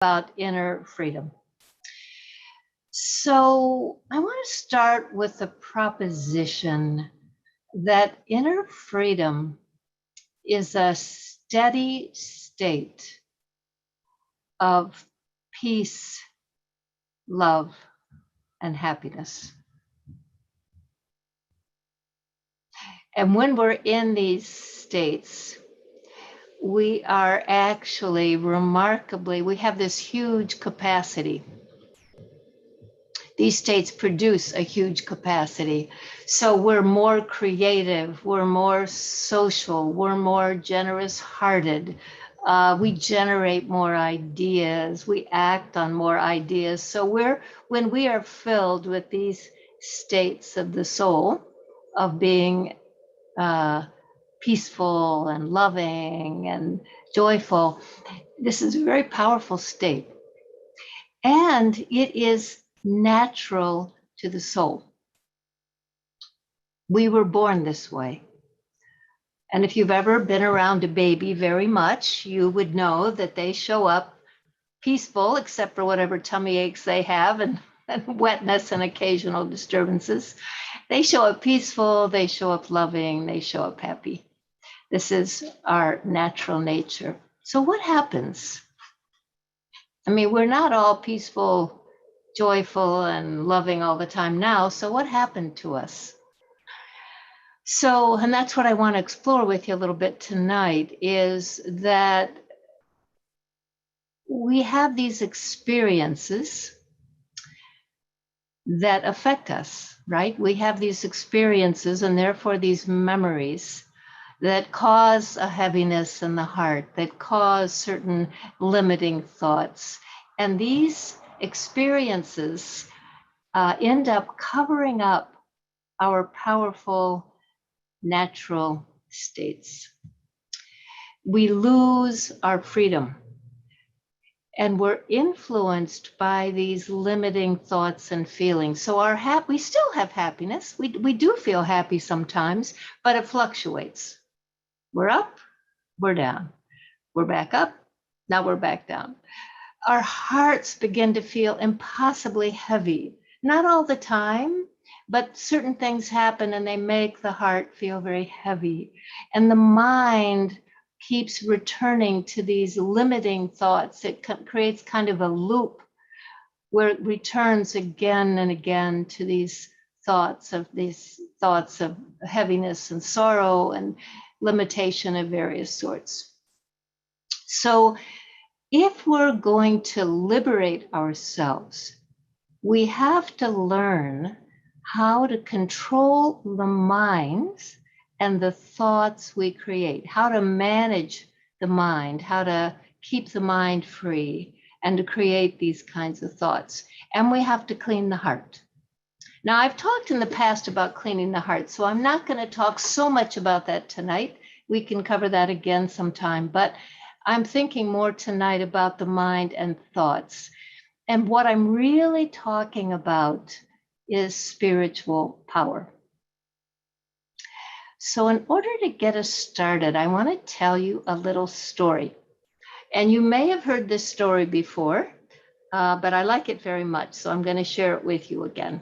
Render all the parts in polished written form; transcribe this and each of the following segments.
about inner freedom. So I want to start with the proposition that inner freedom is a steady state of peace, love, and happiness. And when we're in these states, we are actually remarkably, we have this huge capacity. These states produce a huge capacity. So we're more creative, we're more social, we're more generous hearted. We generate more ideas, we act on more ideas. So when we are filled with these states of the soul, of being peaceful and loving and joyful, this is a very powerful state. And it is natural to the soul. We were born this way. And if you've ever been around a baby very much, you would know that they show up peaceful, except for whatever tummy aches they have and wetness and occasional disturbances. They show up peaceful, they show up loving, they show up happy. This is our natural nature. So what happens? I mean, we're not all peaceful, joyful, and loving all the time now. So what happened to us? So, and that's what I want to explore with you a little bit tonight, is that we have these experiences that affect us, right? We have these experiences and therefore these memories that cause a heaviness in the heart, that cause certain limiting thoughts. And these experiences end up covering up our powerful natural states. We lose our freedom. And we're influenced by these limiting thoughts and feelings. So we still have happiness. We do feel happy sometimes, but it fluctuates. We're up, we're down. We're back up, now we're back down. Our hearts begin to feel impossibly heavy. Not all the time, but certain things happen and they make the heart feel very heavy. And the mind keeps returning to these limiting thoughts. It creates kind of a loop where it returns again and again to these thoughts of heaviness and sorrow and limitation of various sorts. So if we're going to liberate ourselves, we have to learn how to control the minds and the thoughts we create, how to manage the mind, how to keep the mind free, and to create these kinds of thoughts. And we have to clean the heart. Now, I've talked in the past about cleaning the heart, so I'm not going to talk so much about that tonight. We can cover that again sometime, but I'm thinking more tonight about the mind and thoughts. And what I'm really talking about is spiritual power. So in order to get us started, I want to tell you a little story. And you may have heard this story before, but I like it very much, so I'm going to share it with you again.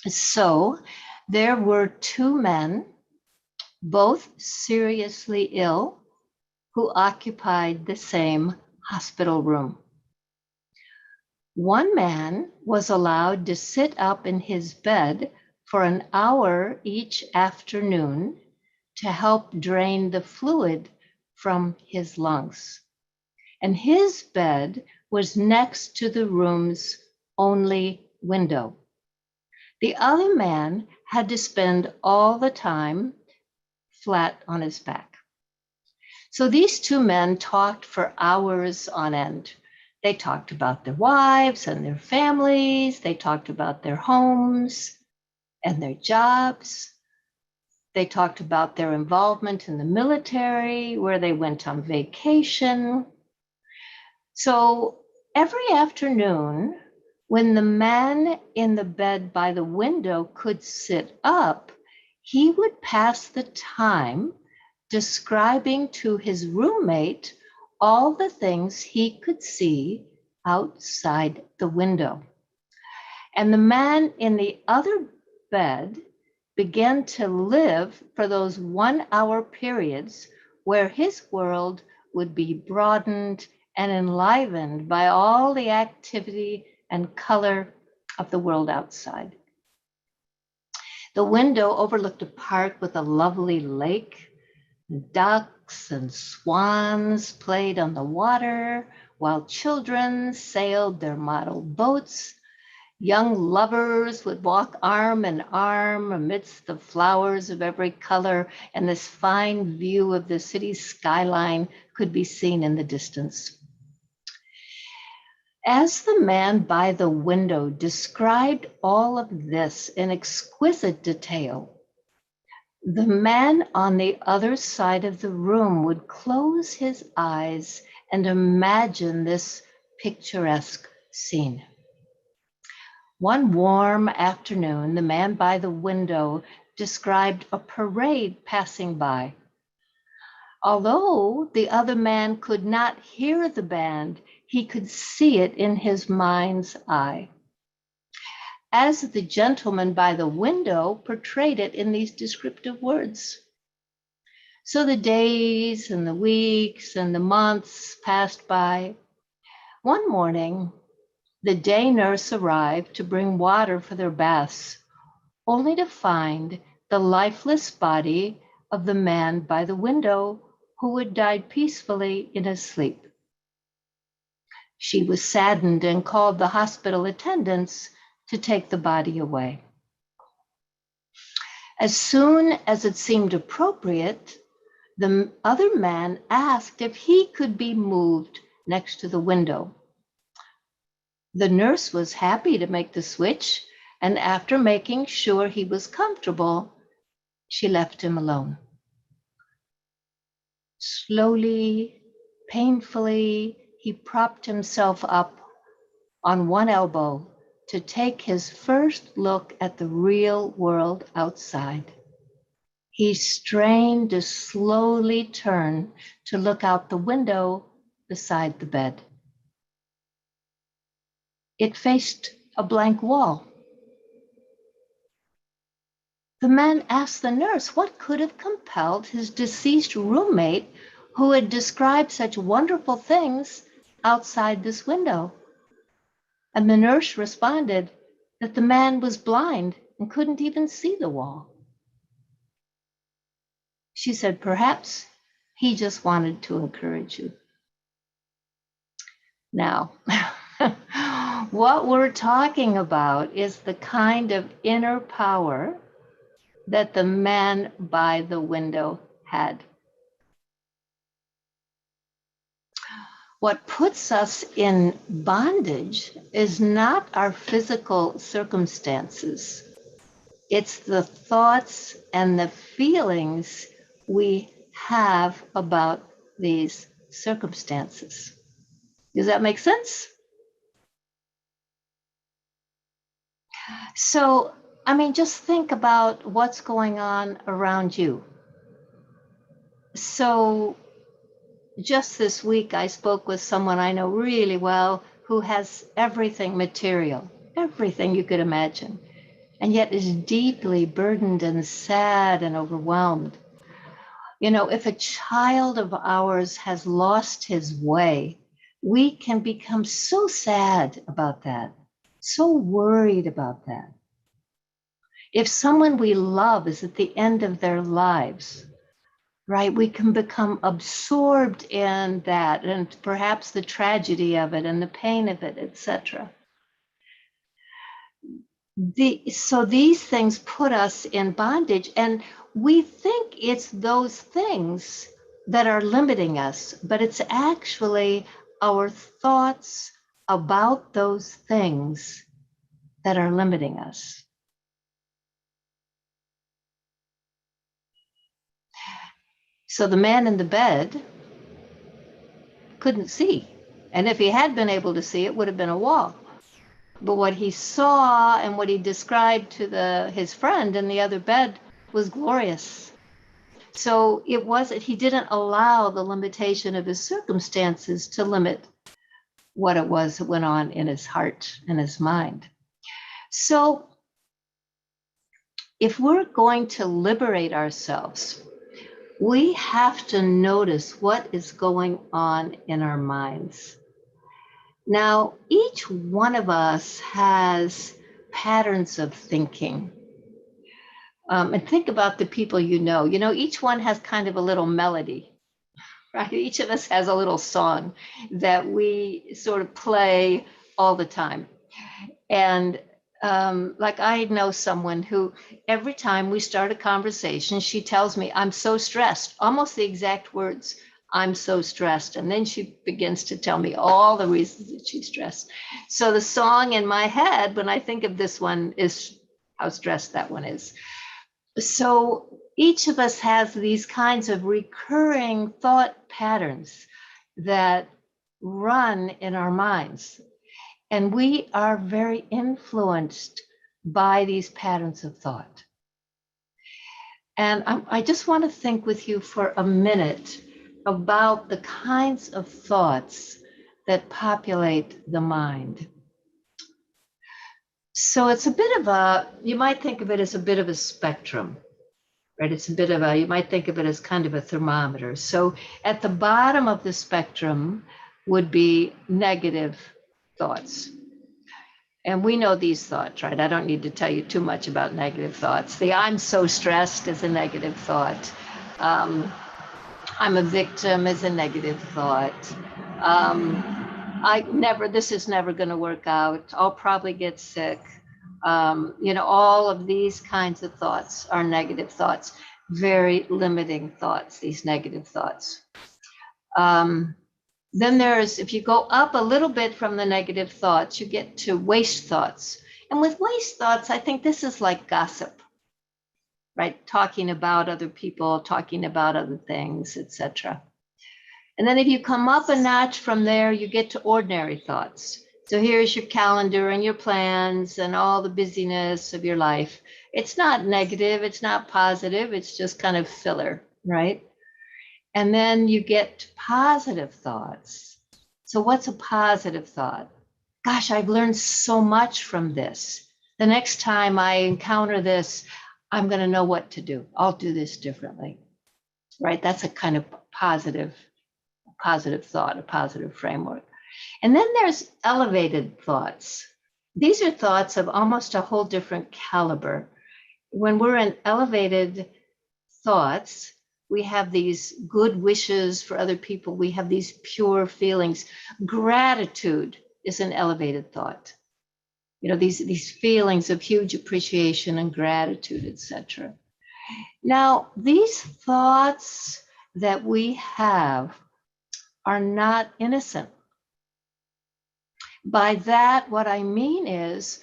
So there were two men, both seriously ill, who occupied the same hospital room. One man was allowed to sit up in his bed for an hour each afternoon to help drain the fluid from his lungs. And his bed was next to the room's only window. The other man had to spend all the time flat on his back. So these two men talked for hours on end. They talked about their wives and their families. They talked about their homes and their jobs. They talked about their involvement in the military, where they went on vacation. So every afternoon, when the man in the bed by the window could sit up, he would pass the time describing to his roommate all the things he could see outside the window. And the man in the other bed began to live for those 1 hour periods where his world would be broadened and enlivened by all the activity and color of the world outside. The window overlooked a park with a lovely lake. Ducks and swans played on the water, while children sailed their model boats. Young lovers would walk arm in arm amidst the flowers of every color, and this fine view of the city's skyline could be seen in the distance. As the man by the window described all of this in exquisite detail, the man on the other side of the room would close his eyes and imagine this picturesque scene. One warm afternoon, the man by the window described a parade passing by. Although the other man could not hear the band, he could see it in his mind's eye, as the gentleman by the window portrayed it in these descriptive words. So the days and the weeks and the months passed by. One morning, the day nurse arrived to bring water for their baths, only to find the lifeless body of the man by the window who had died peacefully in his sleep. She was saddened and called the hospital attendants to take the body away. As soon as it seemed appropriate, the other man asked if he could be moved next to the window. The nurse was happy to make the switch, and after making sure he was comfortable, she left him alone. Slowly, painfully, he propped himself up on one elbow to take his first look at the real world outside. He strained to slowly turn to look out the window beside the bed. It faced a blank wall. The man asked the nurse what could have compelled his deceased roommate, who had described such wonderful things, outside this window. And the nurse responded that the man was blind and couldn't even see the wall. She said, perhaps he just wanted to encourage you. Now, what we're talking about is the kind of inner power that the man by the window had. What puts us in bondage is not our physical circumstances. It's the thoughts and the feelings we have about these circumstances. Does that make sense? So, just think about what's going on around you. So, just this week, I spoke with someone I know really well who has everything material, everything you could imagine, and yet is deeply burdened and sad and overwhelmed. If a child of ours has lost his way, we can become so sad about that, so worried about that. If someone we love is at the end of their lives, right, we can become absorbed in that and perhaps the tragedy of it and the pain of it, etc. So these things put us in bondage, and we think it's those things that are limiting us, but it's actually our thoughts about those things that are limiting us. So the man in the bed couldn't see. And if he had been able to see, it would have been a wall. But what he saw and what he described to his friend in the other bed was glorious. So it wasn't, he didn't allow the limitation of his circumstances to limit what it was that went on in his heart and his mind. So if we're going to liberate ourselves, we have to notice what is going on in our minds. Now, each one of us has patterns of thinking. And think about the people you know. You know, each one has kind of a little melody, right? Each of us has a little song that we sort of play all the time. And like I know someone who every time we start a conversation, she tells me, I'm so stressed, almost the exact words, I'm so stressed. And then she begins to tell me all the reasons that she's stressed. So the song in my head, when I think of this one, is how stressed that one is. So each of us has these kinds of recurring thought patterns that run in our minds. And we are very influenced by these patterns of thought. And I just want to think with you for a minute about the kinds of thoughts that populate the mind. So it's a bit of a, you might think of it as a bit of a spectrum, right? It's a bit of a, you might think of it as kind of a thermometer. So at the bottom of the spectrum would be negative thoughts. And we know these thoughts, right? I don't need to tell you too much about negative thoughts. The I'm so stressed is a negative thought. I'm a victim is a negative thought. This is never going to work out. I'll probably get sick. All of these kinds of thoughts are negative thoughts, very limiting thoughts, these negative thoughts. Then there's, if you go up a little bit from the negative thoughts, you get to waste thoughts. And with waste thoughts, I think this is like gossip, right? Talking about other people, talking about other things, etc. And then if you come up a notch from there, you get to ordinary thoughts. So here's your calendar and your plans and all the busyness of your life. It's not negative, it's not positive, it's just kind of filler, right? And then you get positive thoughts. So what's a positive thought? Gosh, I've learned so much from this. The next time I encounter this, I'm going to know what to do. I'll do this differently, right? That's a kind of positive thought, a positive framework. And then there's elevated thoughts. These are thoughts of almost a whole different caliber. When we're in elevated thoughts, we have these good wishes for other people. We have these pure feelings. Gratitude is an elevated thought. You know, these feelings of huge appreciation and gratitude, etc. Now, these thoughts that we have are not innocent. By that, what I mean is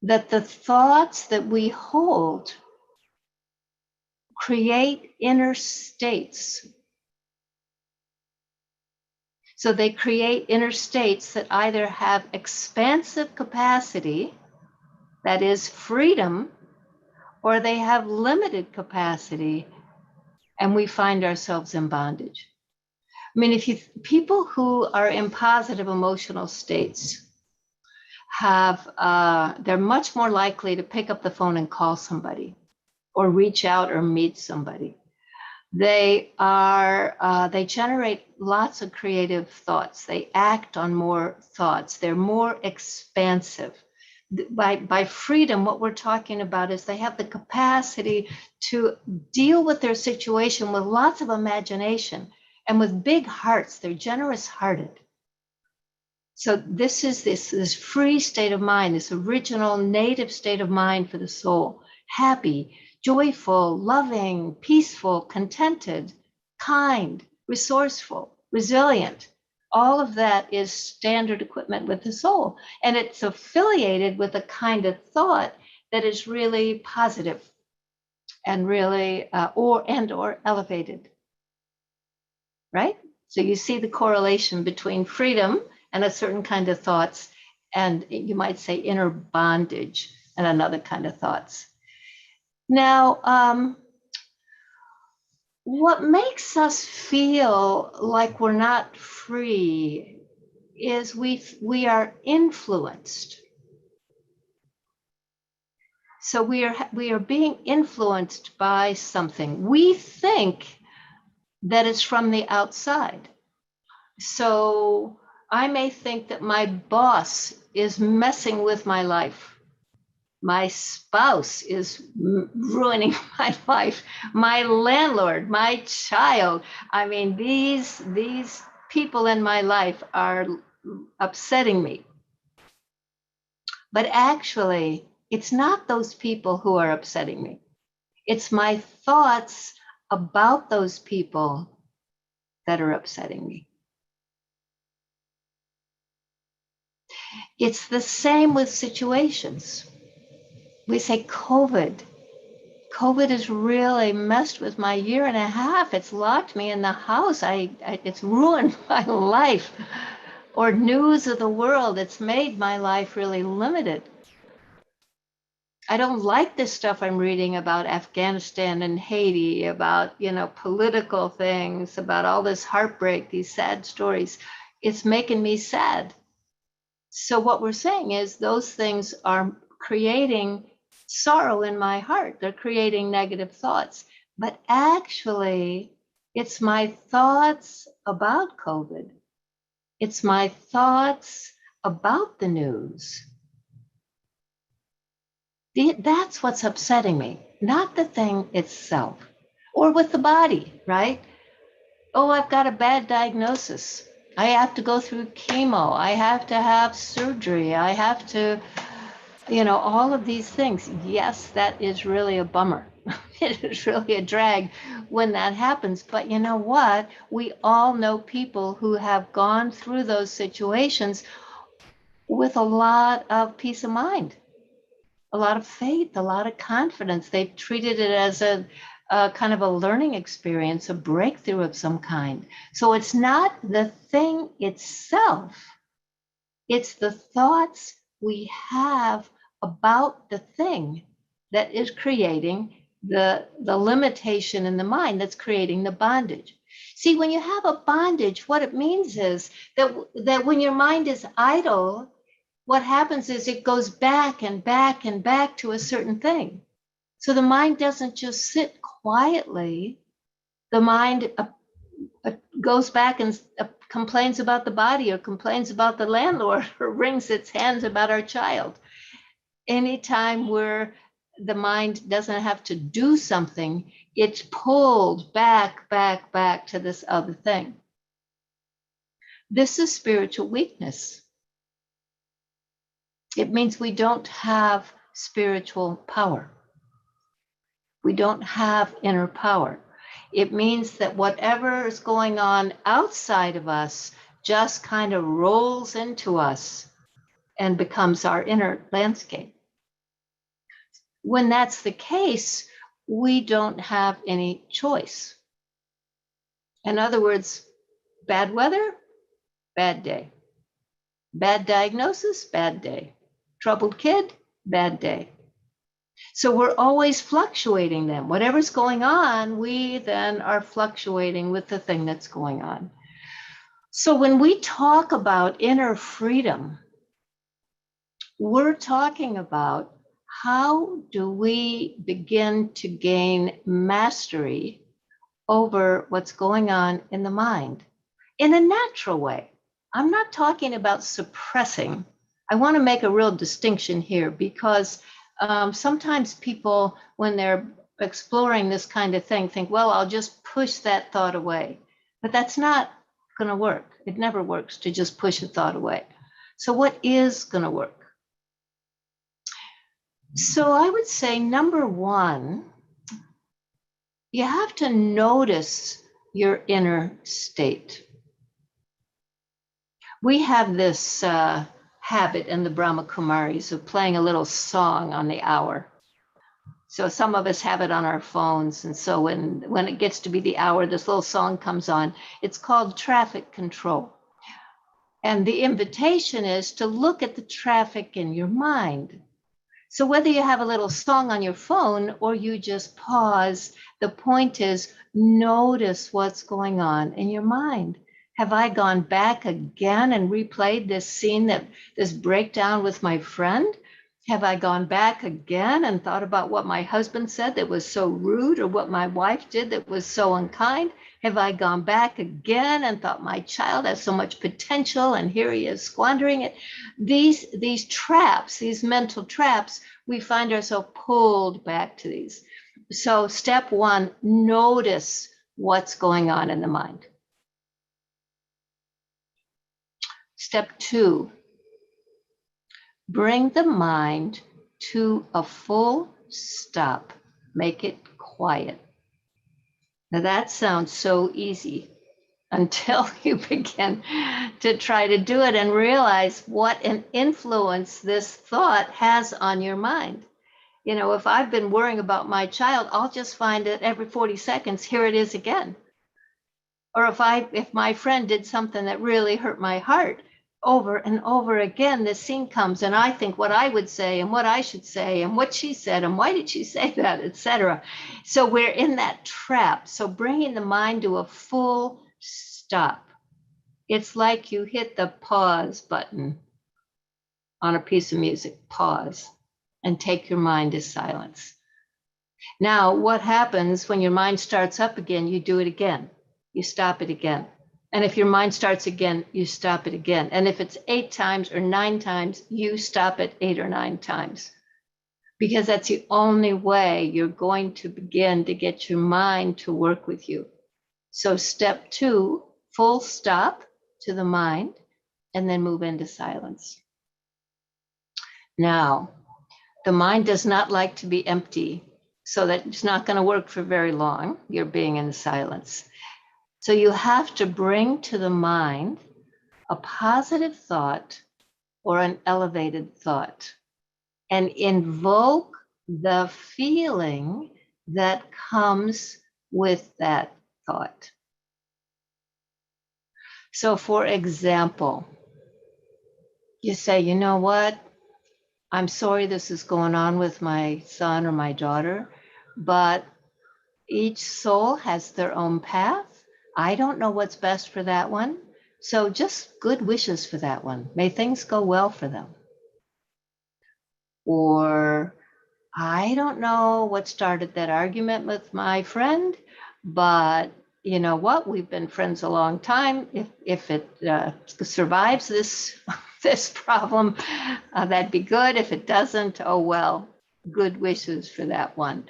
that the thoughts that we hold create inner states. So they create inner states that either have expansive capacity, that is freedom, or they have limited capacity, and we find ourselves in bondage. I mean, people who are in positive emotional states they're much more likely to pick up the phone and call somebody, or reach out or meet somebody. They generate lots of creative thoughts. They act on more thoughts. They're more expansive. By freedom, what we're talking about is they have the capacity to deal with their situation with lots of imagination and with big hearts. They're generous hearted. So this is this free state of mind, this original native state of mind for the soul, happy, joyful, loving, peaceful, contented, kind, resourceful, resilient. All of that is standard equipment with the soul. And it's affiliated with a kind of thought that is really positive and really, or elevated, right? So you see the correlation between freedom and a certain kind of thoughts, and you might say inner bondage and another kind of thoughts. Now, What makes us feel like we're not free is we are influenced. So we are being influenced by something. We think that it's from the outside. So I may think that my boss is messing with my life. My spouse is ruining my life. My landlord, my child. I mean, these people in my life are upsetting me. But actually, it's not those people who are upsetting me. It's my thoughts about those people that are upsetting me. It's the same with situations. We say COVID. COVID has really messed with my year and a half. It's locked me in the house. It's ruined my life. Or news of the world. It's made my life really limited. I don't like this stuff I'm reading about Afghanistan and Haiti, about, political things, about all this heartbreak, these sad stories. It's making me sad. So what we're saying is those things are creating sorrow in my heart. They're creating negative thoughts. But actually, it's my thoughts about COVID. It's my thoughts about the news. That's what's upsetting me, not the thing itself. Or with the body, right? Oh, I've got a bad diagnosis. I have to go through chemo. I have to have surgery. I have to, all of these things. Yes, that is really a bummer. It is really a drag when that happens. But you know what? We all know people who have gone through those situations with a lot of peace of mind, a lot of faith, a lot of confidence. They've treated it as a kind of a learning experience, a breakthrough of some kind. So it's not the thing itself, it's the thoughts we have about the thing that is creating the limitation in the mind, that's creating the bondage. See, when you have a bondage, what it means is that when your mind is idle, what happens is it goes back and back and back to a certain thing. So the mind doesn't just sit quietly. The mind goes back and complains about the body, or complains about the landlord, or wrings its hands about our child. Anytime where the mind doesn't have to do something, it's pulled back, back, back to this other thing. This is spiritual weakness. It means we don't have spiritual power. We don't have inner power. It means that whatever is going on outside of us just kind of rolls into us and becomes our inner landscape. When that's the case, we don't have any choice. In other words, bad weather, bad day. Bad diagnosis, bad day. Troubled kid, bad day. So we're always fluctuating them. Whatever's going on, we then are fluctuating with the thing that's going on. So when we talk about inner freedom, we're talking about how do we begin to gain mastery over what's going on in the mind in a natural way. I'm not talking about suppressing. I want to make a real distinction here, because sometimes people, when they're exploring this kind of thing, think, well, I'll just push that thought away. But that's not going to work. It never works to just push a thought away. So what is going to work? So I would say, number one, you have to notice your inner state. We have this habit in the Brahma Kumaris of playing a little song on the hour. So some of us have it on our phones. And so when it gets to be the hour, this little song comes on. It's called Traffic Control. And the invitation is to look at the traffic in your mind. So whether you have a little song on your phone or you just pause, the point is notice what's going on in your mind. Have I gone back again and replayed this scene, this breakdown with my friend? Have I gone back again and thought about what my husband said that was so rude, or what my wife did that was so unkind? Have I gone back again and thought my child has so much potential and here he is squandering it? These traps, these mental traps, we find ourselves pulled back to these. So step one, notice what's going on in the mind. Step two, bring the mind to a full stop. Make it quiet. Now that sounds so easy until you begin to try to do it and realize what an influence this thought has on your mind. You know, if I've been worrying about my child, I'll just find it every 40 seconds, here it is again. Or if my friend did something that really hurt my heart, over and over again, this scene comes and I think what I would say and what I should say and what she said and why did she say that, etc. So we're in that trap. So bringing the mind to a full stop. It's like you hit the pause button on a piece of music, pause, and take your mind to silence. Now, what happens when your mind starts up again? You do it again. You stop it again. And if your mind starts again, you stop it again. And if it's 8 times or 9 times, you stop it 8 or 9 times. Because that's the only way you're going to begin to get your mind to work with you. So step 2, full stop to the mind, and then move into silence. Now, the mind does not like to be empty, so that it's not going to work for very long. You're being in silence. So you have to bring to the mind a positive thought or an elevated thought and invoke the feeling that comes with that thought. So for example, you say, you know what? I'm sorry this is going on with my son or my daughter, but each soul has their own path. I don't know what's best for that one. So just good wishes for that one. May things go well for them. Or I don't know what started that argument with my friend, but you know what? We've been friends a long time. If it survives this this problem, that'd be good. If it doesn't, oh well. Good wishes for that one.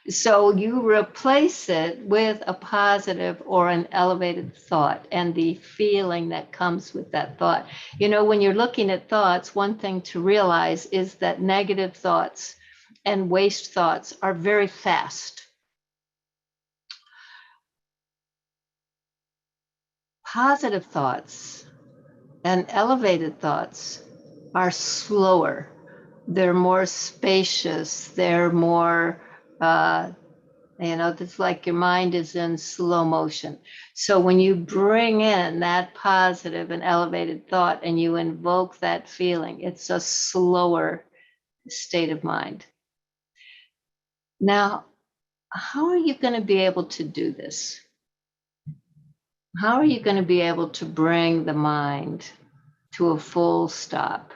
So you replace it with a positive or an elevated thought and the feeling that comes with that thought. You know, when you're looking at thoughts, one thing to realize is that negative thoughts and waste thoughts are very fast. Positive thoughts and elevated thoughts are slower. They're more spacious. They're more, it's like your mind is in slow motion. So when you bring in that positive and elevated thought and you invoke that feeling, it's a slower state of mind. Now, how are you going to be able to do this? How are you going to be able to bring the mind to a full stop,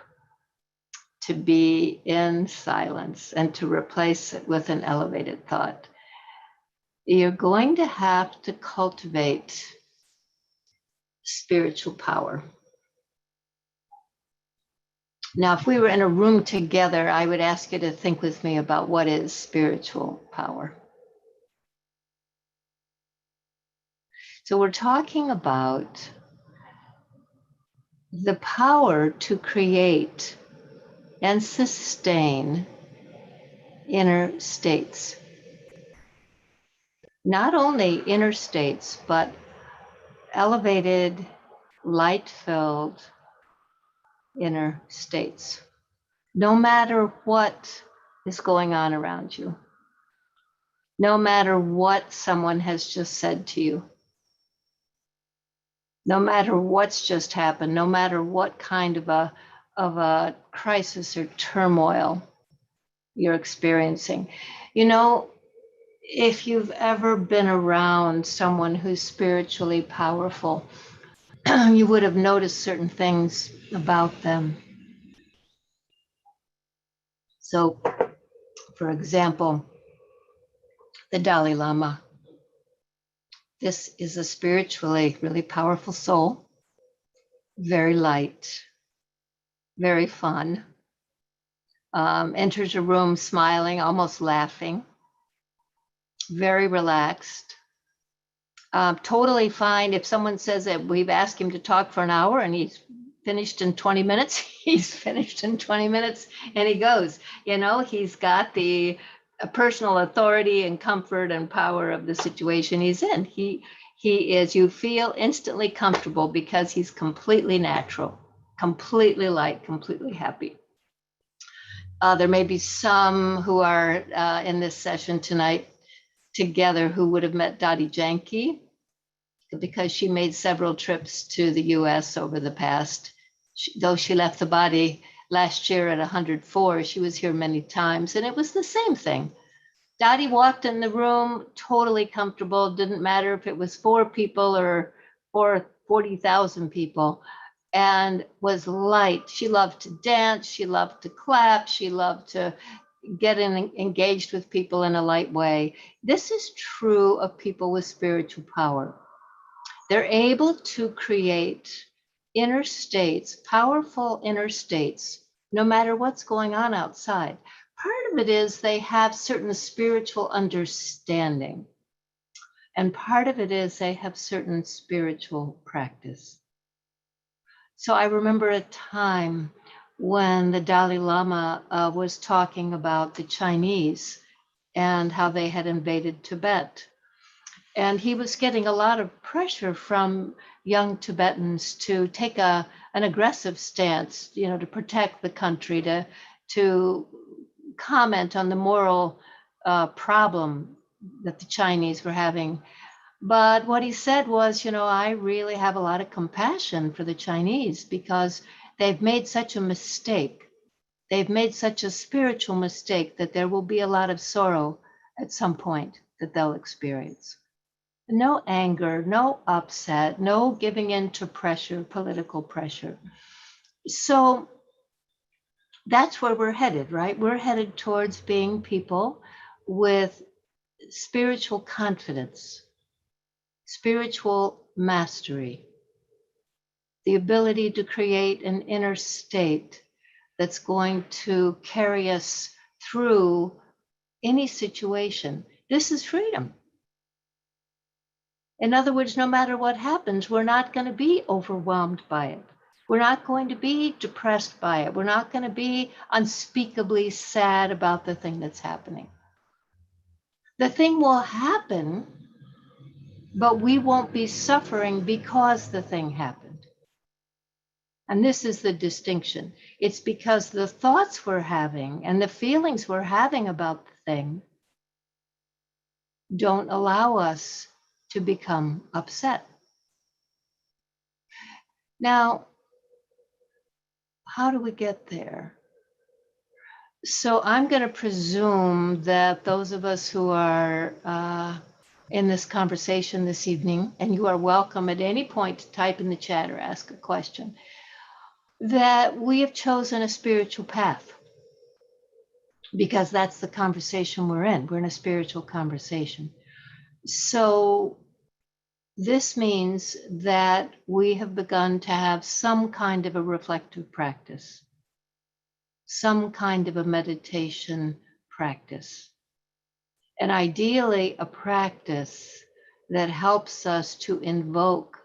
to be in silence, and to replace it with an elevated thought? You're going to have to cultivate spiritual power. Now, if we were in a room together, I would ask you to think with me about what is spiritual power. So we're talking about the power to create and sustain inner states. Not only inner states, but elevated, light-filled inner states. No matter what is going on around you, no matter what someone has just said to you, no matter what's just happened, no matter what kind of a crisis or turmoil you're experiencing. You know, if you've ever been around someone who's spiritually powerful, you would have noticed certain things about them. So, for example, the Dalai Lama. This is a spiritually really powerful soul, very light, very fun. Enters a room smiling, almost laughing, very relaxed. Totally fine. If someone says that we've asked him to talk for an hour and he's finished in 20 minutes, he's finished in 20 minutes and he goes. You know, he's got the personal authority and comfort and power of the situation he's in. He is, you feel instantly comfortable because he's completely natural, completely light, completely happy. There may be some who are in this session tonight together who would have met Dottie Janke, because she made several trips to the US over the past. Though she left the body last year at 104, she was here many times, and it was the same thing. Dottie walked in the room totally comfortable. Didn't matter if it was 4 people or 40,000 people, and was light. She loved to dance. She loved to clap. She loved to get engaged with people in a light way. This is true of people with spiritual power. They're able to create inner states, powerful inner states, no matter what's going on outside. Part of it is they have certain spiritual understanding, and part of it is they have certain spiritual practice. So I remember a time when the Dalai Lama was talking about the Chinese and how they had invaded Tibet. And he was getting a lot of pressure from young Tibetans to take an aggressive stance, you know, to protect the country, to comment on the moral problem that the Chinese were having. But what he said was, you know, I really have a lot of compassion for the Chinese because they've made such a mistake. They've made such a spiritual mistake that there will be a lot of sorrow at some point that they'll experience. No anger, no upset, no giving in to pressure, political pressure. So that's where we're headed, right? We're headed towards being people with spiritual confidence, spiritual mastery, the ability to create an inner state that's going to carry us through any situation. This is freedom. In other words, no matter what happens, we're not going to be overwhelmed by it. We're not going to be depressed by it. We're not going to be unspeakably sad about the thing that's happening. The thing will happen, but we won't be suffering because the thing happened. And this is the distinction. It's because the thoughts we're having and the feelings we're having about the thing don't allow us to become upset. Now, how do we get there? So I'm going to presume that those of us who are in this conversation this evening, and you are welcome at any point to type in the chat or ask a question, that we have chosen a spiritual path, because that's the conversation we're in. We're in a spiritual conversation. So this means that we have begun to have some kind of a reflective practice, some kind of a meditation practice, and ideally a practice that helps us to invoke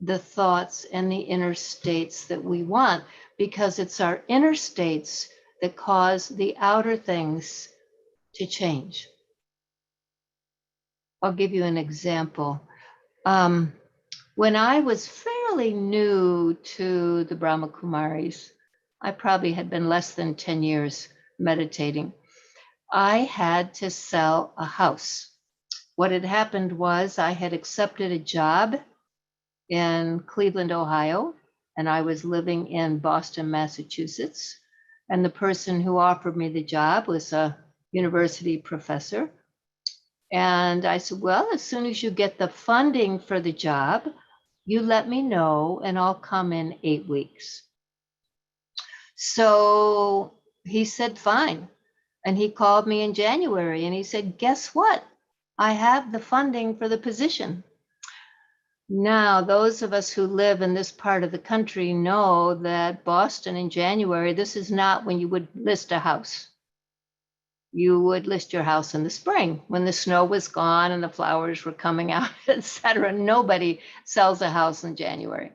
the thoughts and the inner states that we want, because it's our inner states that cause the outer things to change. I'll give you an example. When I was fairly new to the Brahma Kumaris, I probably had been less than 10 years meditating. I had to sell a house. What had happened was I had accepted a job in Cleveland, Ohio, and I was living in Boston, Massachusetts. And the person who offered me the job was a university professor. And I said, well, as soon as you get the funding for the job, you let me know and I'll come in 8 weeks. So he said, fine. And he called me in January and he said, guess what? I have the funding for the position. Now, those of us who live in this part of the country know that Boston in January, this is not when you would list a house. You would list your house in the spring when the snow was gone and the flowers were coming out, etc. Nobody sells a house in January.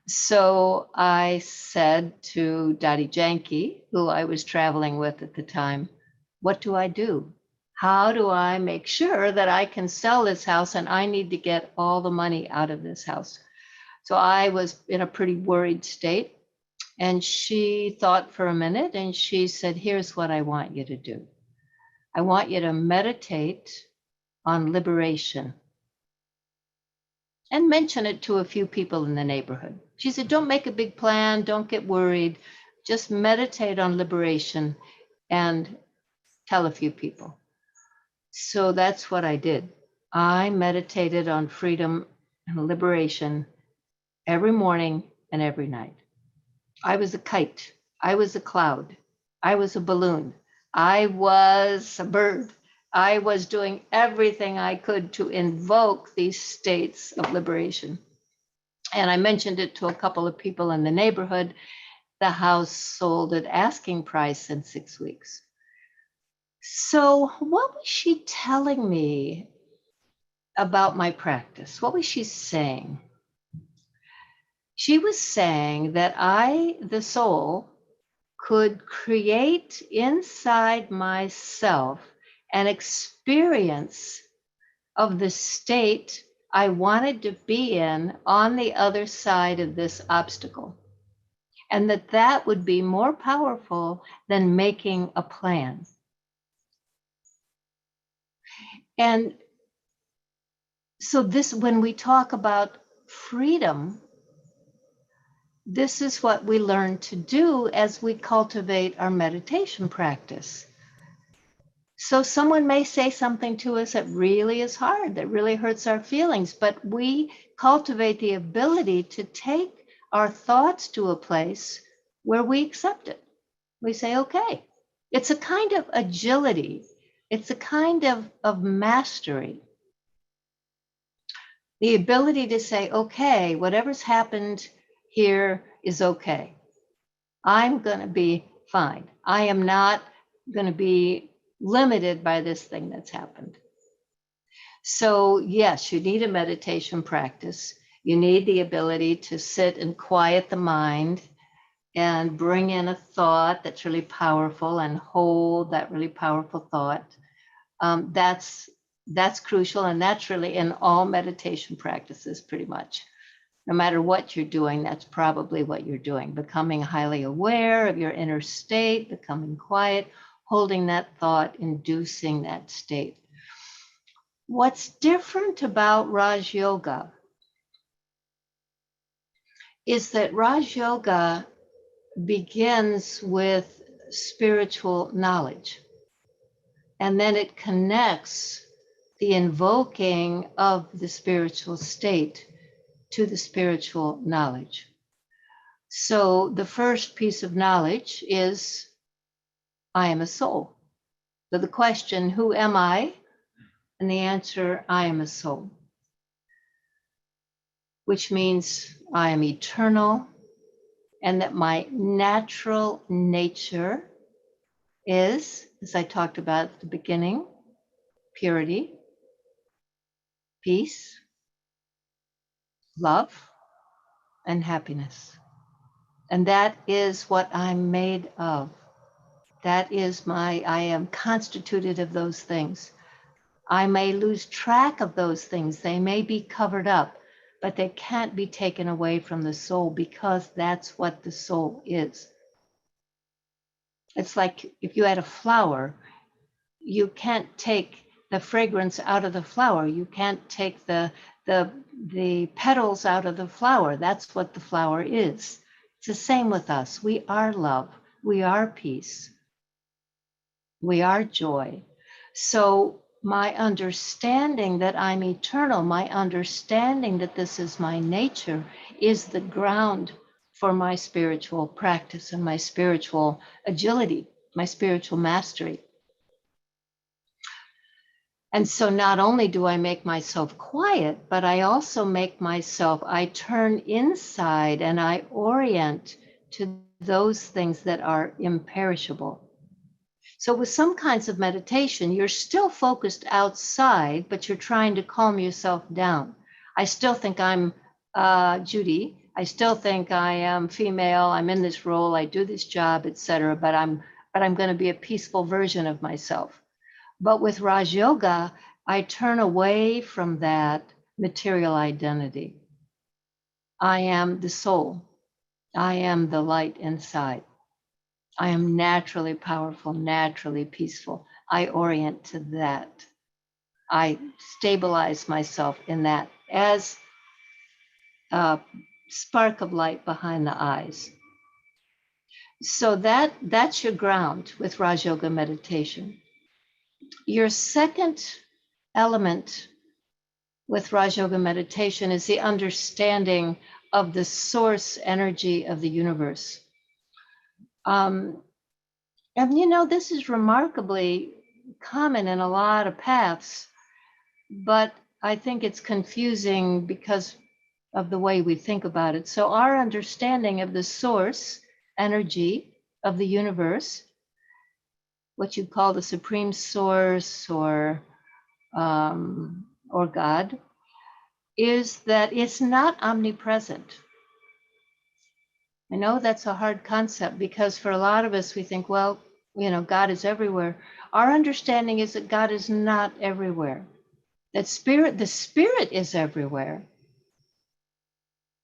So I said to Dottie Janke, who I was traveling with at the time, what do I do? How do I make sure that I can sell this house and I need to get all the money out of this house? So I was in a pretty worried state. And she thought for a minute and she said, here's what I want you to do. I want you to meditate on liberation and mention it to a few people in the neighborhood. She said, don't make a big plan, don't get worried, just meditate on liberation and tell a few people. So that's what I did. I meditated on freedom and liberation every morning and every night. I was a kite, I was a cloud, I was a balloon, I was a bird. I was doing everything I could to invoke these states of liberation. And I mentioned it to a couple of people in the neighborhood. The house sold at asking price in 6 weeks. So, what was she telling me about my practice? What was she saying? She was saying that I, the soul, could create inside myself an experience of the state I wanted to be in on the other side of this obstacle. And that would be more powerful than making a plan. And so this, when we talk about freedom, this is what we learn to do as we cultivate our meditation practice. So someone may say something to us that really is hard, that really hurts our feelings, but we cultivate the ability to take our thoughts to a place where we accept it. We say, okay. It's a kind of agility. It's a kind of mastery. The ability to say, okay, whatever's happened here is okay. I'm going to be fine. I am not going to be limited by this thing that's happened. So yes, you need a meditation practice. You need the ability to sit and quiet the mind and bring in a thought that's really powerful and hold that really powerful thought. That's crucial, and that's really in all meditation practices pretty much. No matter what you're doing, that's probably what you're doing. Becoming highly aware of your inner state, becoming quiet, holding that thought, inducing that state. What's different about Raj Yoga is that Raj Yoga begins with spiritual knowledge, and then it connects the invoking of the spiritual state to the spiritual knowledge. So the first piece of knowledge is, I am a soul. So the question, who am I? And the answer, I am a soul. Which means I am eternal and that my natural nature is, as I talked about at the beginning, purity, peace, love, and happiness. And that is what I'm made of. That is I am constituted of those things. I may lose track of those things. They may be covered up, but they can't be taken away from the soul because that's what the soul is. It's like if you had a flower, you can't take the fragrance out of the flower. You can't take the petals out of the flower. That's what the flower is. It's the same with us. We are love. We are peace. We are joy. So my understanding that I'm eternal, my understanding that this is my nature, is the ground for my spiritual practice and my spiritual agility, my spiritual mastery. And so not only do I make myself quiet, but I also I turn inside and I orient to those things that are imperishable. So with some kinds of meditation, you're still focused outside, but you're trying to calm yourself down. I still think I'm Judy. I still think I am female. I'm in this role. I do this job, etc. But I'm going to be a peaceful version of myself. But with Raj Yoga, I turn away from that material identity. I am the soul. I am the light inside. I am naturally powerful, naturally peaceful. I orient to that. I stabilize myself in that as a spark of light behind the eyes. So that's your ground with Raj Yoga meditation. Your second element with Raj Yoga meditation is the understanding of the source energy of the universe. And this is remarkably common in a lot of paths, but I think it's confusing because of the way we think about it. So our understanding of the source energy of the universe, what you call the supreme source or God, is that it's not omnipresent. I know that's a hard concept because for a lot of us, we think, well, God is everywhere. Our understanding is that God is not everywhere. That the spirit is everywhere.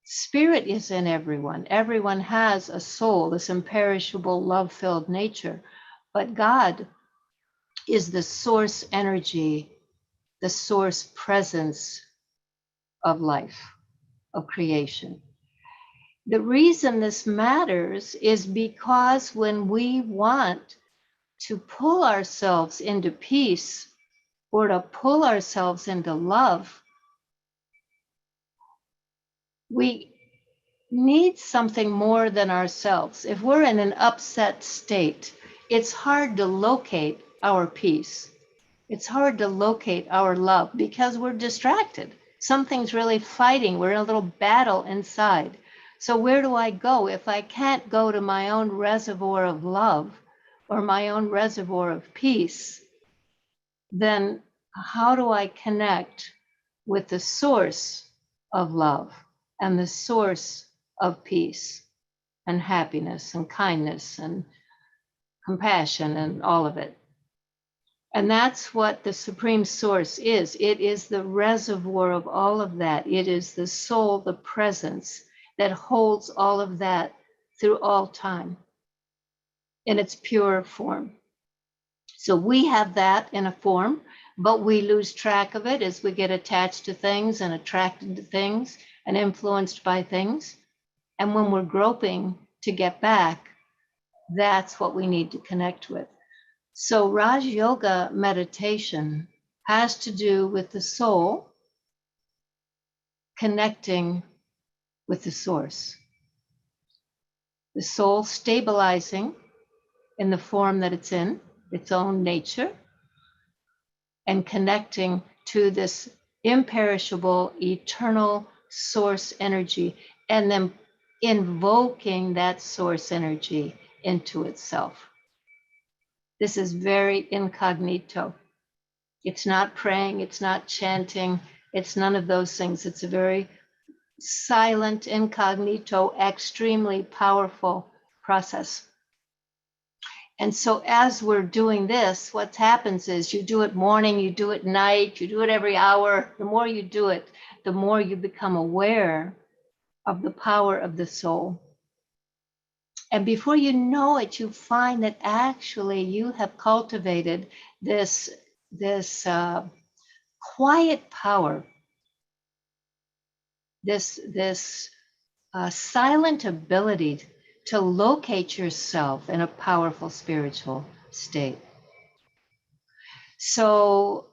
Spirit is in everyone. Everyone has a soul, this imperishable, love-filled nature. But God is the source energy, the source presence of life, of creation. The reason this matters is because when we want to pull ourselves into peace or to pull ourselves into love, we need something more than ourselves. If we're in an upset state, it's hard to locate our peace. It's hard to locate our love because we're distracted. Something's really fighting. We're in a little battle inside. So where do I go? If I can't go to my own reservoir of love or my own reservoir of peace, then how do I connect with the source of love and the source of peace and happiness and kindness and compassion and all of it? And that's what the Supreme Source is. It is the reservoir of all of that. It is the soul, the presence that holds all of that through all time in its pure form. So we have that in a form, but we lose track of it as we get attached to things and attracted to things and influenced by things. And when we're groping to get back, that's what we need to connect with. So Raj Yoga meditation has to do with the soul connecting with the source. The soul stabilizing in the form that it's in, its own nature, and connecting to this imperishable, eternal source energy, and then invoking that source energy into itself. This is very incognito. It's not praying, it's not chanting, it's none of those things. It's a very silent, incognito, extremely powerful process. And so as we're doing this, what happens is you do it morning, you do it night, you do it every hour. The more you do it, the more you become aware of the power of the soul. And before you know it, you find that actually you have cultivated this quiet power, this silent ability to locate yourself in a powerful spiritual state. So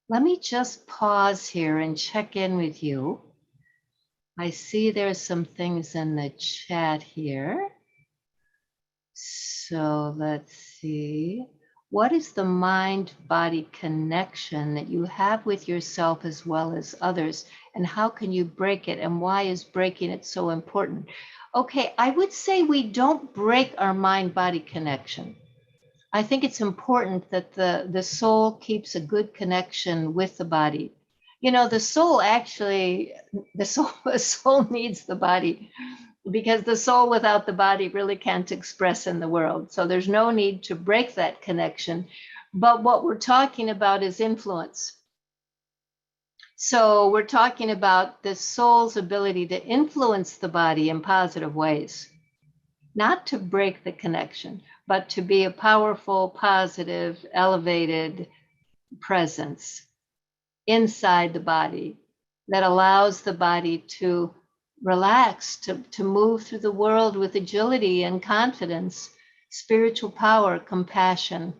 let me just pause here and check in with you. I see there's some things in the chat here. So let's see. What is the mind-body connection that you have with yourself as well as others? And how can you break it? And why is breaking it so important? Okay, I would say we don't break our mind-body connection. I think it's important that the soul keeps a good connection with the body. You know, the soul needs the body, because the soul without the body really can't express in the world. So there's no need to break that connection. But what we're talking about is influence. So we're talking about the soul's ability to influence the body in positive ways, not to break the connection, but to be a powerful, positive, elevated presence inside the body that allows the body to relax, to move through the world with agility and confidence, spiritual power, compassion,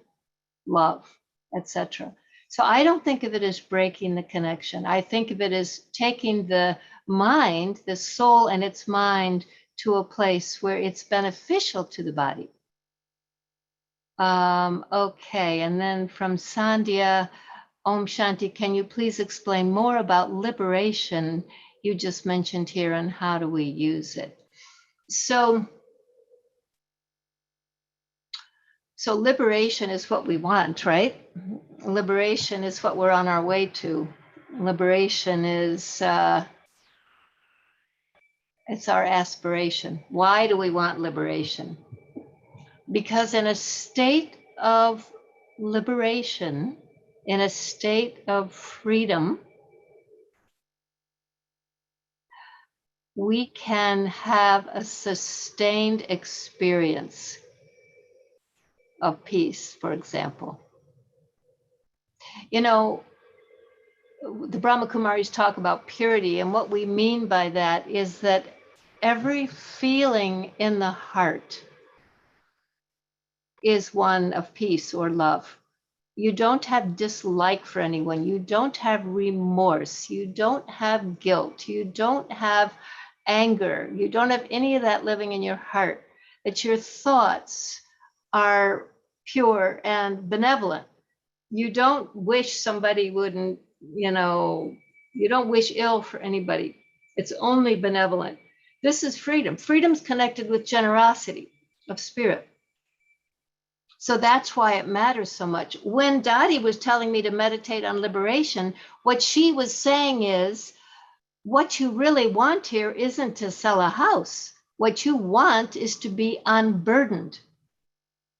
love, etc. So I don't think of it as breaking the connection. I think of it as taking the mind, the soul and its mind, to a place where it's beneficial to the body. Okay, and then from Sandhya, Om Shanti, can you please explain more about liberation you just mentioned here, and how do we use it? So liberation is what we want, right? Liberation is what we're on our way to. Liberation is, it's our aspiration. Why do we want liberation? Because in a state of liberation, in a state of freedom, we can have a sustained experience of peace, for example. You know, the Brahma Kumaris talk about purity, and what we mean by that is that every feeling in the heart is one of peace or love. You don't have dislike for anyone. You don't have remorse. You don't have guilt. You don't have anger. You don't have any of that living in your heart. That your thoughts are pure and benevolent. You don't wish somebody wouldn't, you don't wish ill for anybody. It's only benevolent. This is freedom. Freedom's connected with generosity of spirit. So that's why it matters so much. When Dottie was telling me to meditate on liberation, what she was saying is, what you really want here isn't to sell a house. What you want is to be unburdened.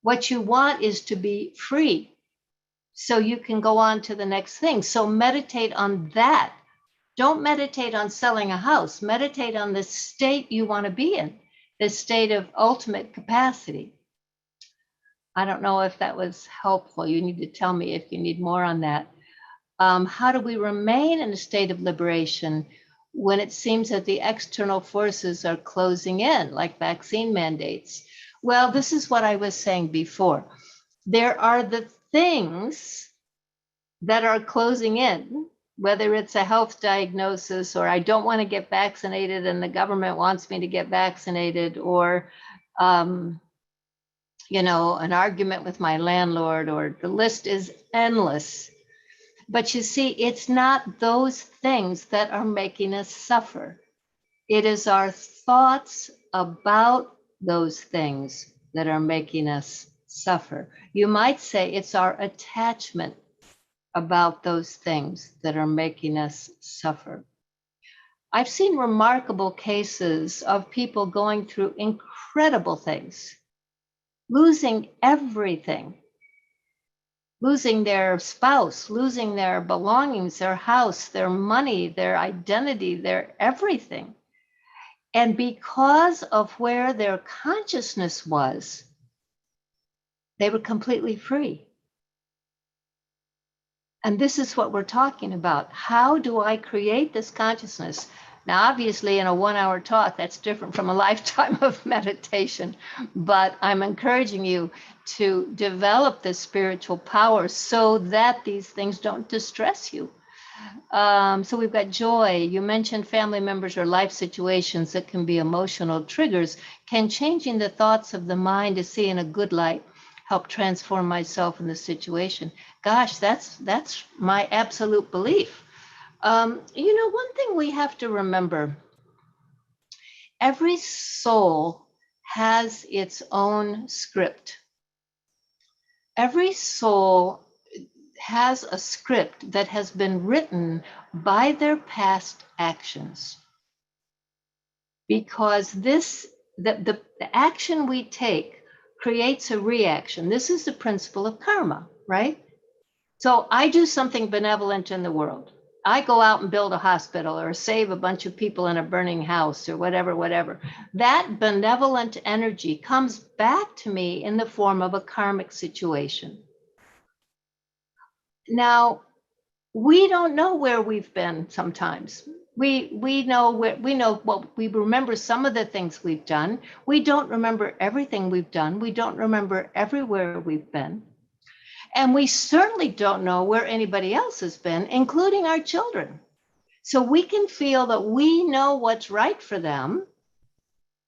What you want is to be free, so you can go on to the next thing. So meditate on that. Don't meditate on selling a house. Meditate on the state you want to be in, the state of ultimate capacity. I don't know if that was helpful. You need to tell me if you need more on that. How do we remain in a state of liberation when it seems that the external forces are closing in, like vaccine mandates? Well, this is what I was saying before. There are the things that are closing in, whether it's a health diagnosis, or I don't want to get vaccinated and the government wants me to get vaccinated, or an argument with my landlord, or the list is endless. But you see, it's not those things that are making us suffer. It is our thoughts about those things that are making us suffer. You might say it's our attachment about those things that are making us suffer. I've seen remarkable cases of people going through incredible things, losing everything, losing their spouse, losing their belongings, their house, their money, their identity, their everything. And because of where their consciousness was, they were completely free. And this is what we're talking about. How do I create this consciousness Now, obviously, in a 1-hour talk, that's different from a lifetime of meditation, but I'm encouraging you to develop this spiritual power so that these things don't distress you. So we've got joy. You mentioned family members or life situations that can be emotional triggers. Can changing the thoughts of the mind to see in a good light help transform myself in the situation? Gosh, that's my absolute belief. One thing we have to remember, every soul has its own script. Every soul has a script that has been written by their past actions. Because the action we take creates a reaction. This is the principle of karma, right? So I do something benevolent in the world. I go out and build a hospital or save a bunch of people in a burning house or whatever. That benevolent energy comes back to me in the form of a karmic situation. Now, we don't know where we've been sometimes. We know we remember some of the things we've done. We don't remember everything we've done. We don't remember everywhere we've been. And we certainly don't know where anybody else has been, including our children. So we can feel that we know what's right for them.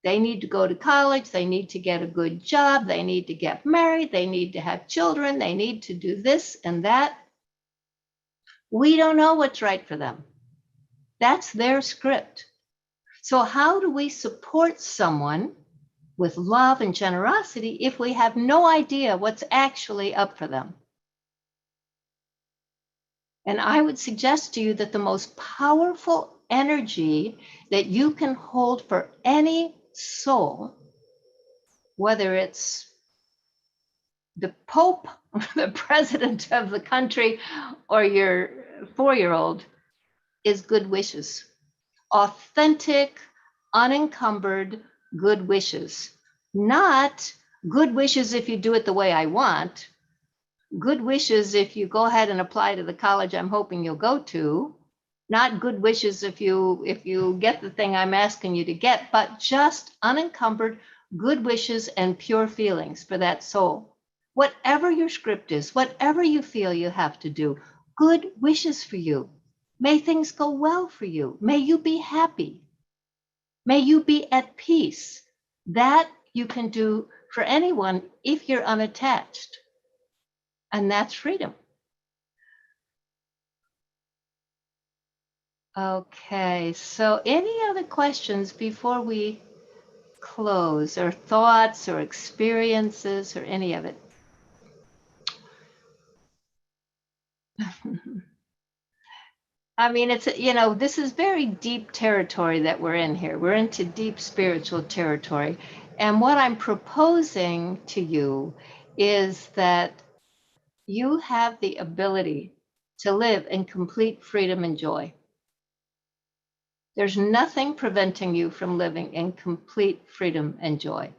They need to go to college. They need to get a good job. They need to get married. They need to have children. They need to do this and that. We don't know what's right for them. That's their script. So how do we support someone with love and generosity if we have no idea what's actually up for them? And I would suggest to you that the most powerful energy that you can hold for any soul, whether it's the Pope, the president of the country, or your 4-year-old, is good wishes. Authentic, unencumbered good wishes. Not good wishes if you do it the way I want. Good wishes if you go ahead and apply to the college I'm hoping you'll go to. Not good wishes if you get the thing I'm asking you to get, but just unencumbered good wishes and pure feelings for that soul. Whatever your script is, whatever you feel you have to do, good wishes for you. May things go well for you. May you be happy. May you be at peace. That you can do for anyone if you're unattached. And that's freedom. Okay, so any other questions before we close, or thoughts or experiences or any of it? I mean, this is very deep territory that we're in here. We're into deep spiritual territory. And what I'm proposing to you is that you have the ability to live in complete freedom and joy. There's nothing preventing you from living in complete freedom and joy.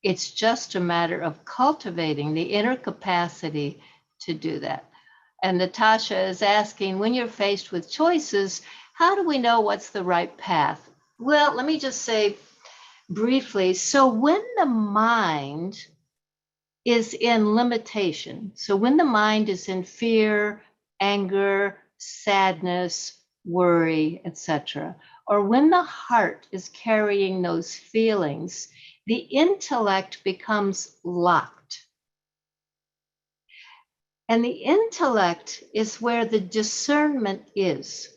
It's just a matter of cultivating the inner capacity to do that. And Natasha is asking, when you're faced with choices, how do we know what's the right path? Well, let me just say briefly. So when the mind is in limitation, so when the mind is in fear, anger, sadness, worry, etc., or when the heart is carrying those feelings, the intellect becomes locked. And the intellect is where the discernment is.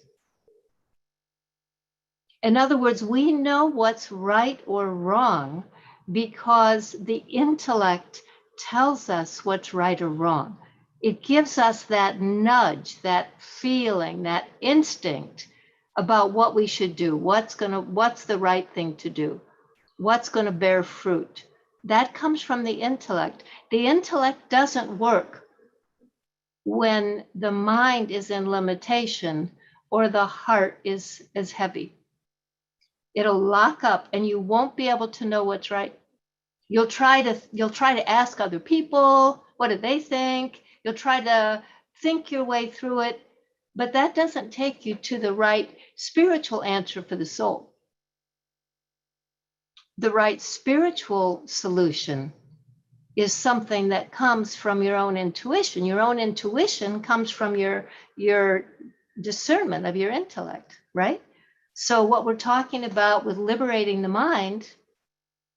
In other words, we know what's right or wrong because the intellect tells us what's right or wrong. It gives us that nudge, that feeling, that instinct about what we should do, what's the right thing to do, what's going to bear fruit. That comes from the intellect. The intellect doesn't work when the mind is in limitation or the heart is heavy. It'll lock up and you won't be able to know what's right. You'll try to ask other people, what do they think? You'll try to think your way through it. But that doesn't take you to the right spiritual answer for the soul. The right spiritual solution is something that comes from your own intuition. Your own intuition comes from your discernment of your intellect, right? So what we're talking about with liberating the mind,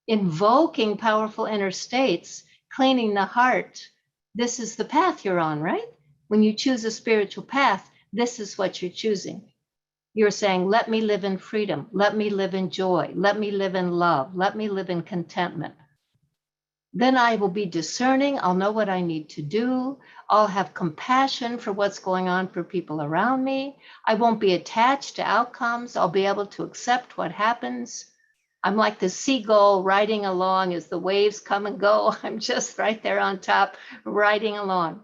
invoking powerful inner states, cleaning the heart, this is the path you're on, right? When you choose a spiritual path, this is what you're choosing. You're saying, let me live in freedom. Let me live in joy. Let me live in love. Let me live in contentment. Then I will be discerning. I'll know what I need to do. I'll have compassion for what's going on for people around me. I won't be attached to outcomes. I'll be able to accept what happens. I'm like the seagull riding along as the waves come and go. I'm just right there on top, riding along.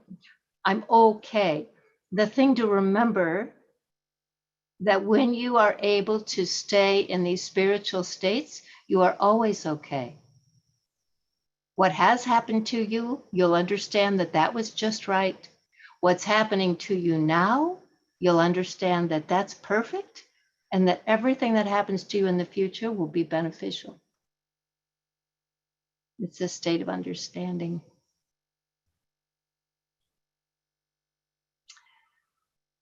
I'm okay. The thing to remember that when you are able to stay in these spiritual states, you are always okay. What has happened to you, you'll understand that that was just right. What's happening to you now, you'll understand that that's perfect and that everything that happens to you in the future will be beneficial. It's a state of understanding.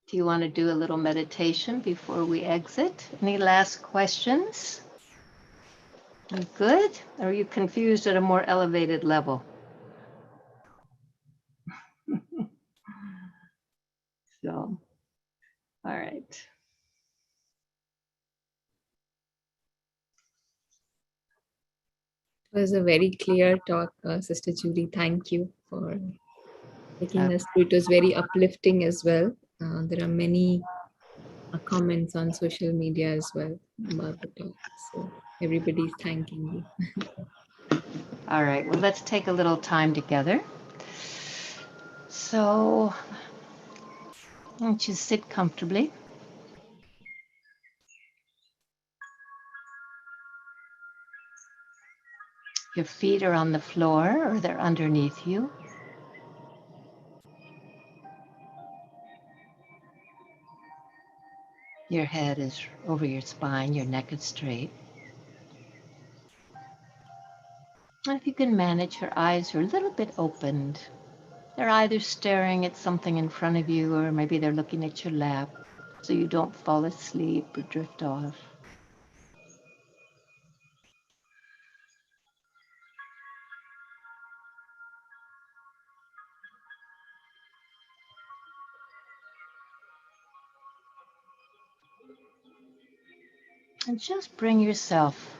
Do you want to do a little meditation before we exit? Any last questions? You good? Or are you confused at a more elevated level? So, all right. It was a very clear talk, Sister Judy. Thank you for taking us through. It was very uplifting as well. There are many comments on social media as well about the talk. So everybody's thanking you. All right. Well, let's take a little time together. So, why don't you sit comfortably? Your feet are on the floor or they're underneath you. Your head is over your spine, your neck is straight. And if you can manage, your eyes are a little bit opened. They're either staring at something in front of you or maybe they're looking at your lap so you don't fall asleep or drift off. And just bring yourself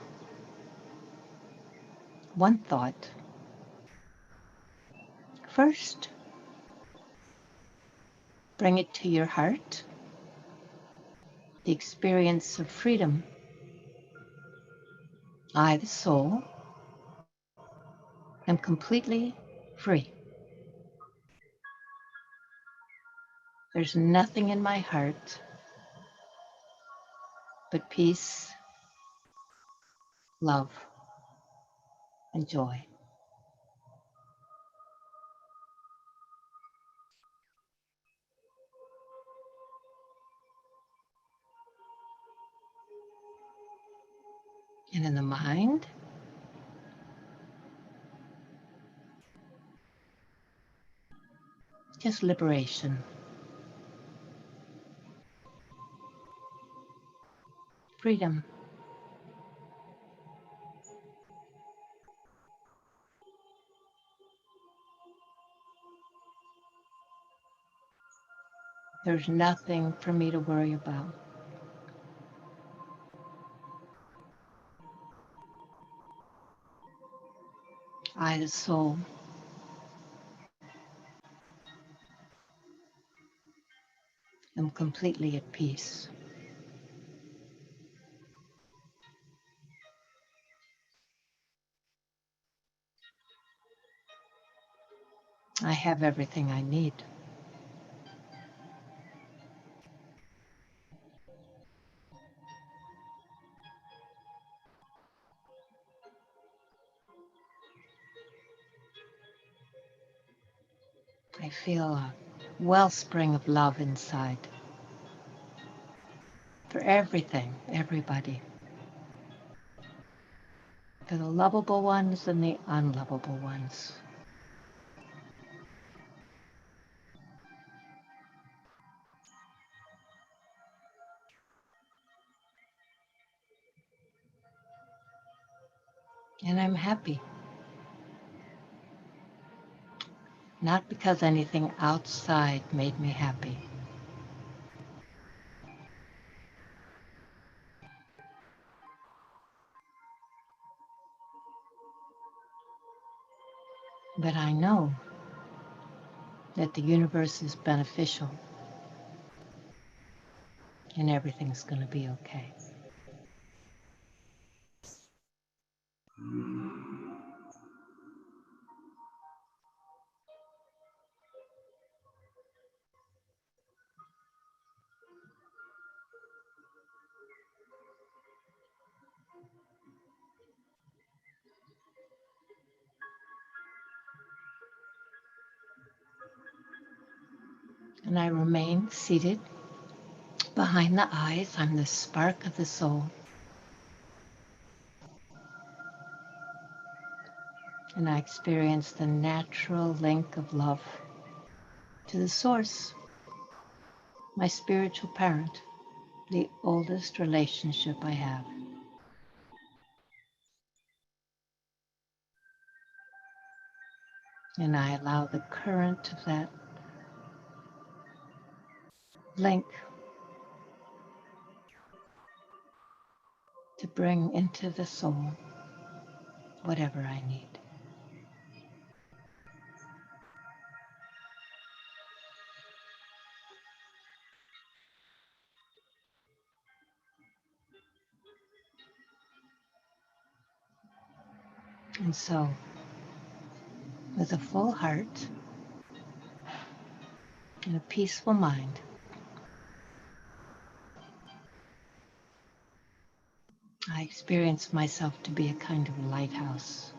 one thought. First, bring it to your heart, the experience of freedom. I, the soul, am completely free. There's nothing in my heart but peace, love, and joy. And in the mind, just liberation, freedom. There's nothing for me to worry about. I, the soul, am completely at peace. I have everything I need. I feel a wellspring of love inside. for everything, everybody, for the lovable ones and the unlovable ones. And I'm happy, not because anything outside made me happy, but I know that the universe is beneficial and everything's going to be okay. And I remain seated behind the eyes. I'm the spark of the soul. And I experience the natural link of love to the source, my spiritual parent, the oldest relationship I have. And I allow the current of that link to bring into the soul whatever I need. And so, with a full heart and a peaceful mind, I experience myself to be a kind of lighthouse,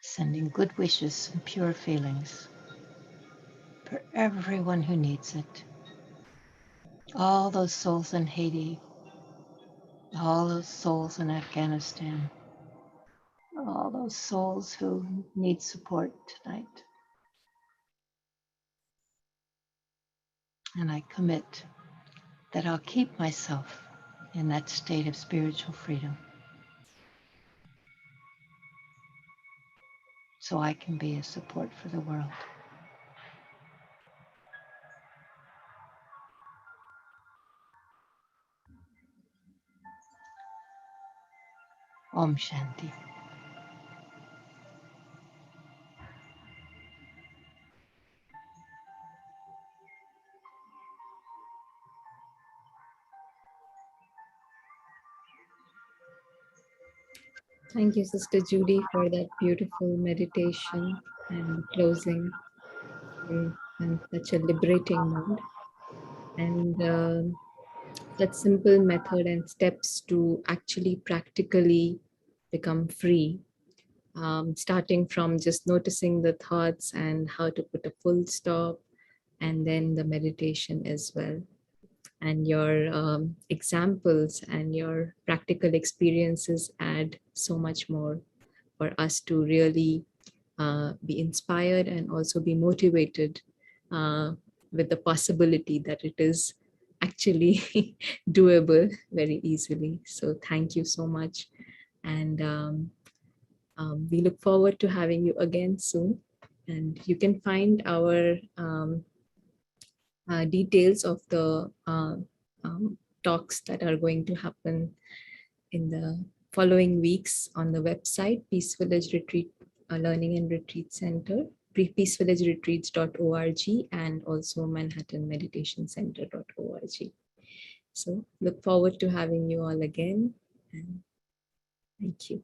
sending good wishes and pure feelings for everyone who needs it. All those souls in Haiti, all those souls in Afghanistan, all those souls who need support tonight. And I commit that I'll keep myself in that state of spiritual freedom so I can be a support for the world. Om Shanti. Thank you, Sister Judy, for that beautiful meditation and closing in such a liberating mode. And such simple method and steps to actually practically become free, starting from just noticing the thoughts and how to put a full stop, and then the meditation as well. And your examples and your practical experiences add so much more for us to really be inspired and also be motivated with the possibility that it is actually doable very easily. So thank you so much. And we look forward to having you again soon. And you can find our details of the talks that are going to happen in the following weeks on the website, Peace Village Retreat Learning and Retreat Center, peacevillageretreats.org, and also manhattanmeditationcenter.org. So look forward to having you all again, and thank you.